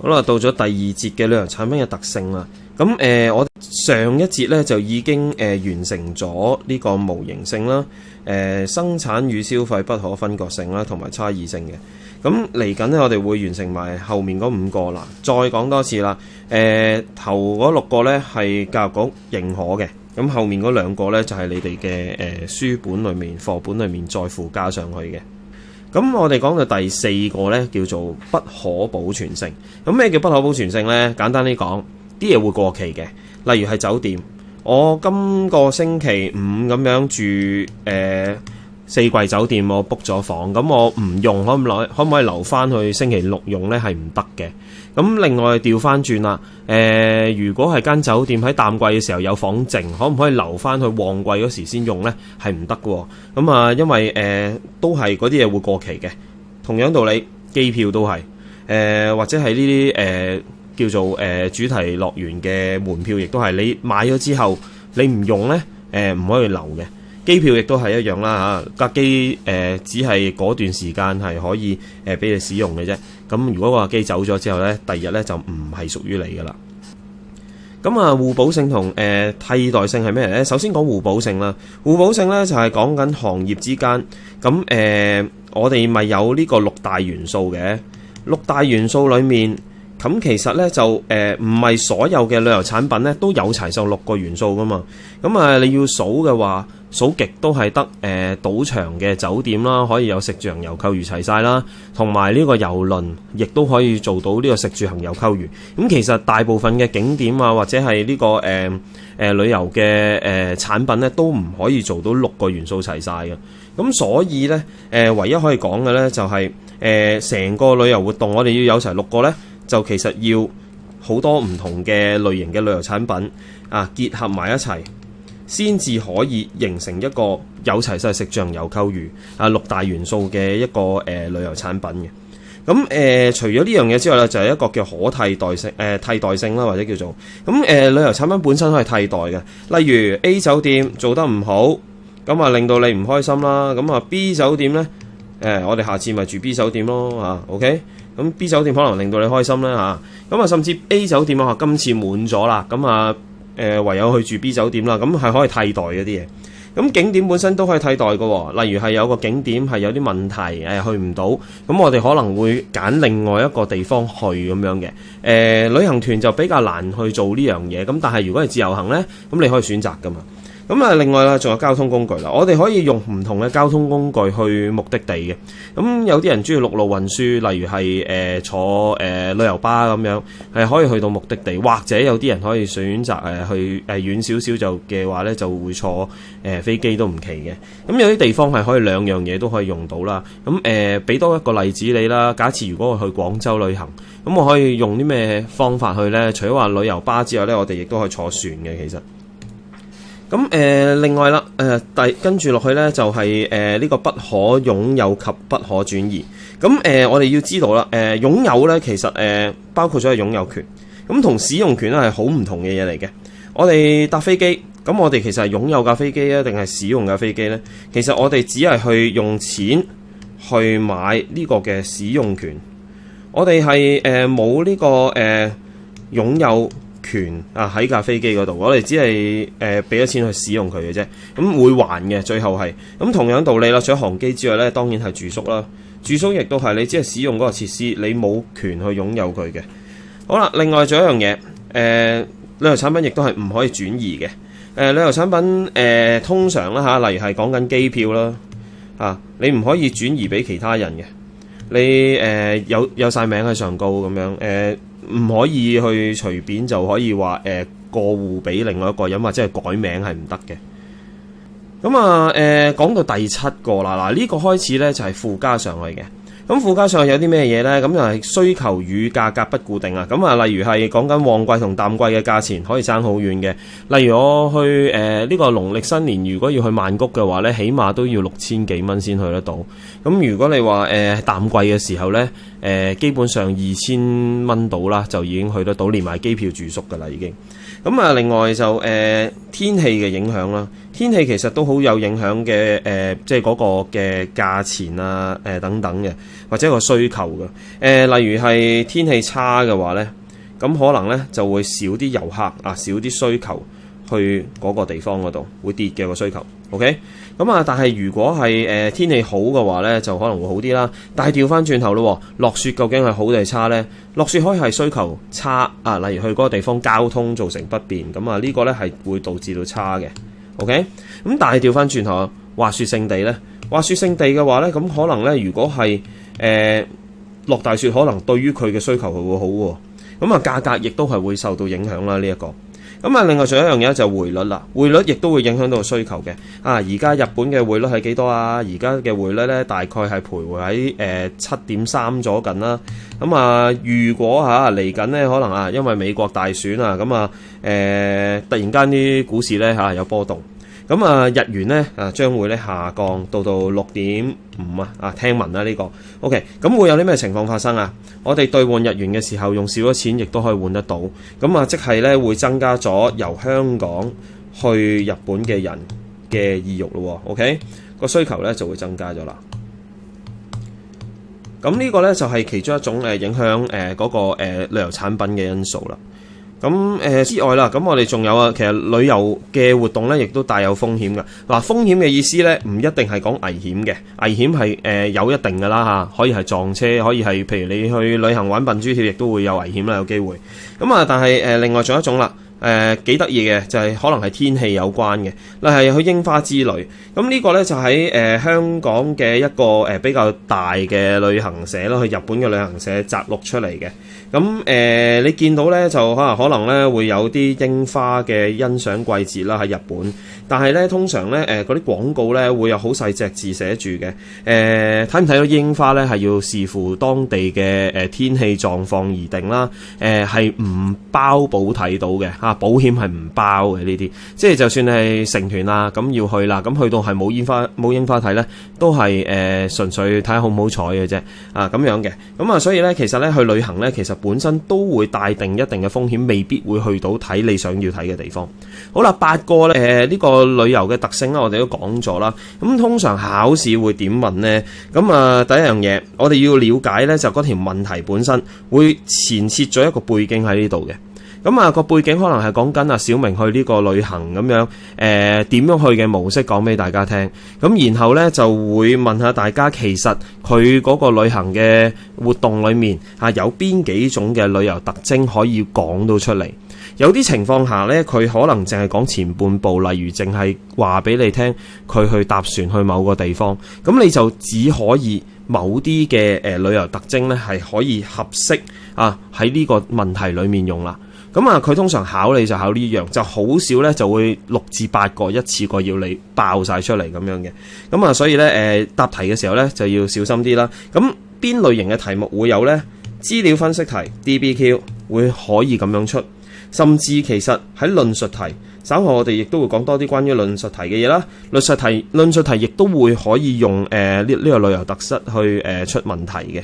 好啦，到咗第二節嘅旅遊產品嘅特性啦。咁我上一節咧就已經完成咗呢個模型性啦、生產與消費不可分割性啦，同埋差異性嘅。咁嚟緊咧，我哋會完成埋後面嗰5個啦。再講多次啦，頭嗰6個咧係教育局認可嘅，咁後面嗰2個咧就係你哋嘅書本裏面、課本裏面再附加上去嘅。咁我哋講到第4個咧，叫做不可保存性。咁咩叫不可保存性咧？簡單啲講，啲嘢會過期嘅。例如係酒店，我今個星期5咁樣住4季酒店，我 book 咗房，咁我唔用，可唔可以留翻去星期6用咧？係唔得嘅。咁另外調翻轉啦，如果係間酒店喺淡季嘅時候有房剩，可唔可以留翻去旺季嗰時先用咧？係唔得嘅。咁啊，因為都係嗰啲嘢會過期嘅。同樣道理，機票都係或者係呢啲叫做主題樂園嘅門票，亦都係你買咗之後你唔用咧，唔可以留嘅。機票亦都係一樣啦嚇，架機只係嗰段時間係可以俾你使用嘅啫。咁如果個機走咗之後咧，第二日咧就唔係屬於你噶啦。咁啊，互補性同替代性係咩咧？首先講互補性啦。互補性咧就係講緊行業之間。咁我哋咪有呢個6大元素嘅6大元素裏面。咁其實咧就唔係所有嘅旅遊產品咧都有齊晒6個元素噶嘛。咁啊你要數嘅話，數極都係得賭場嘅酒店啦，可以有食住行遊購娛齊晒啦，同埋呢個郵輪亦都可以做到呢個食住行遊購娛。咁其實大部分嘅景點啊，或者係呢個旅遊嘅產品咧，都唔可以做到6個元素齊晒嘅。咁所以咧唯一可以講嘅咧就係成個旅遊活動，我哋要有齊6個咧。就其實要好多唔同嘅類型嘅旅遊產品啊，結合埋一齊，先至可以形成一個有齊晒食住行遊購娛啊6大元素嘅一個旅遊產品嘅。咁除咗呢樣嘢之外咧，就係一個叫可替代性替代性啦，或者叫做咁旅遊產品本身可以替代嘅。例如 A 酒店做得唔好，咁啊令到你唔開心啦。咁啊 B 酒店咧我哋下次咪住 B 酒店咯啊 OK。咁 B 酒店可能令到你開心啦嚇，咁啊甚至 A 酒店啊今次滿咗啦，咁啊唯有去住 B 酒店啦，咁係可以替代嗰啲嘢。咁景點本身都可以替代嘅，例如係有個景點係有啲問題去唔到，咁我哋可能會揀另外一個地方去咁樣嘅。旅行團就比較難去做呢樣嘢，咁但係如果係自由行呢，咁你可以選擇噶嘛。咁啊，另外啦，仲有交通工具啦。我哋可以用唔同嘅交通工具去目的地嘅。咁有啲人中意陸路運輸，例如係坐旅遊巴咁樣，係可以去到目的地。或者有啲人可以選擇去遠少少就嘅話咧，就會坐飛機都唔奇嘅。咁有啲地方係可以兩樣嘢都可以用到啦。咁俾多一個例子你啦。假設如果我去廣州旅行，咁我可以用啲咩方法去咧？除咗話旅遊巴之外咧，我哋亦都可以坐船嘅。其實。咁另外啦，跟住落去咧就係呢個不可擁有及不可轉移。咁我哋要知道啦，擁有咧其實包括咗係擁有權，咁同使用權咧係好唔同嘅嘢嚟嘅。我哋搭飛機，咁我哋其實係擁有架飛機啊，定係使用架飛機咧？其實我哋只係去用錢去買呢個嘅使用權，我哋係冇呢個擁有權啊喺架飛機嗰度，我哋只係俾咗錢去使用佢嘅啫，咁會還嘅，最後係咁同樣道理啦。除咗航機之外咧，當然係住宿啦，住宿亦都係你只係使用嗰個設施，你冇權去擁有佢嘅。好啦，另外仲有一樣嘢，旅遊產品亦都係唔可以轉移嘅。旅遊產品通常啦嚇，例如係講緊機票啦，你唔可以轉移俾其他人嘅，你有晒名喺上高咁樣唔可以去隨便就可以話過戶俾另外一個人，或者係改名係唔得嘅。咁啊講到第7個啦，嗱呢個開始咧就係附加上去嘅。咁附加上去有啲咩嘢咧？咁就係需求與價格不固定啊。咁啊，例如係講緊旺季同淡季嘅價錢可以爭好遠嘅。例如我去呢個農曆新年，如果要去曼谷嘅話咧，起碼都要6000幾蚊先去得到。咁如果你話淡季嘅時候咧，基本上2000蚊到啦，就已經去得到，連埋機票住宿噶啦已經。咁啊，另外就天氣嘅影響啦，天氣其實都好有影響嘅，即係嗰個嘅價錢啊，等等嘅，或者個需求嘅，例如係天氣差嘅話咧，咁可能咧就會少啲遊客啊，少啲需求去嗰個地方嗰度，會跌嘅個需求。OK， 咁啊，但係如果係天氣好嘅話咧，就可能會好啲啦。但係調翻轉頭咯，落雪究竟係好定係差咧？落雪可以係需求差啊，例如去嗰個地方交通造成不便，咁啊呢個咧係會導致到差嘅。OK， 咁但係調翻轉頭滑雪勝地咧，滑雪勝地嘅話咧，咁可能咧如果係落大雪，可能對於佢嘅需求係會好喎。咁啊價格亦都係會受到影響啦呢一個。咁啊，另外仲有一樣嘢就係匯率啦，匯率亦都會影響到需求嘅。而家日本嘅匯率係幾多啊？而家嘅匯率咧大概係徘徊喺7.3左近啦。咁啊，如果嚟緊咧，可能因為美國大選啊，咁突然間啲股市咧有波動。咁啊，日元咧將會咧下降到6.5啊！聽聞啦呢個 OK， 咁會有啲咩情況發生啊？我哋兌換日元嘅時候用少咗錢，亦都可以換得到。咁啊，即係咧會增加咗由香港去日本嘅人嘅意欲咯。OK， 個需求咧就會增加咗啦。咁呢個咧就係其中一種影響嗰個旅遊產品嘅因素啦。咁之外啦，咁我哋仲有啊，其實旅遊嘅活動咧，亦都帶有風險㗎。嗱，風險嘅意思咧，唔一定係講危險嘅，危險係有一定㗎啦嚇，可以係撞車，可以係譬如你去旅行玩笨豬跳，亦都會有危險啦，有機會。咁啊，但係另外仲有一種啦。幾得意嘅就係可能係天氣有關嘅，例如去櫻花之旅。咁呢個呢，就喺香港嘅一個比較大嘅旅行社啦，去日本嘅旅行社摘錄出嚟嘅。咁你見到呢，就可能呢會有啲櫻花嘅欣賞季節啦喺日本，但係呢，通常呢嗰啲廣告呢會有好細隻字寫住嘅。睇唔睇到櫻花呢係要視乎當地嘅天氣狀況而定啦。係唔包保睇到嘅。保險係唔包嘅呢啲，即係就算係成團啦，咁要去啦，咁去到係冇櫻花睇呢，都係純粹睇下好唔好彩嘅啫，咁樣嘅。咁啊，所以呢，其實呢去旅行呢，其實本身都會帶定一定嘅風險，未必會去到睇你想要睇嘅地方。好啦，8個呢呢個旅遊嘅特性啦，我哋都講咗啦。咁通常考試會點問呢？咁啊，第一樣嘢我哋要了解呢，就嗰條問題本身會前設咗一個背景喺呢度嘅。咁啊，個背景可能係講緊小明去呢個旅行咁樣，點樣去嘅模式講俾大家聽。咁然後呢，就會問下大家，其實佢嗰個旅行嘅活動裏面有邊幾種嘅旅遊特徵可以講到出嚟。有啲情況下呢，佢可能淨係講前半部，例如淨係話俾你聽佢去搭船去某個地方，咁你就只可以某啲嘅旅遊特徵呢係可以合適喺呢個問題裏面用啦。咁啊，佢通常考你就考呢樣，就好少咧就會6至8個一次過要你爆晒出嚟咁樣嘅。咁啊，所以咧答題嘅時候咧就要小心啲啦。咁邊類型嘅題目會有呢？資料分析題 DBQ 會可以咁樣出，甚至其實喺論述題，稍後我哋亦都會講多啲關於論述題嘅嘢啦。論述題亦都會可以用呢個旅遊特色去出問題嘅。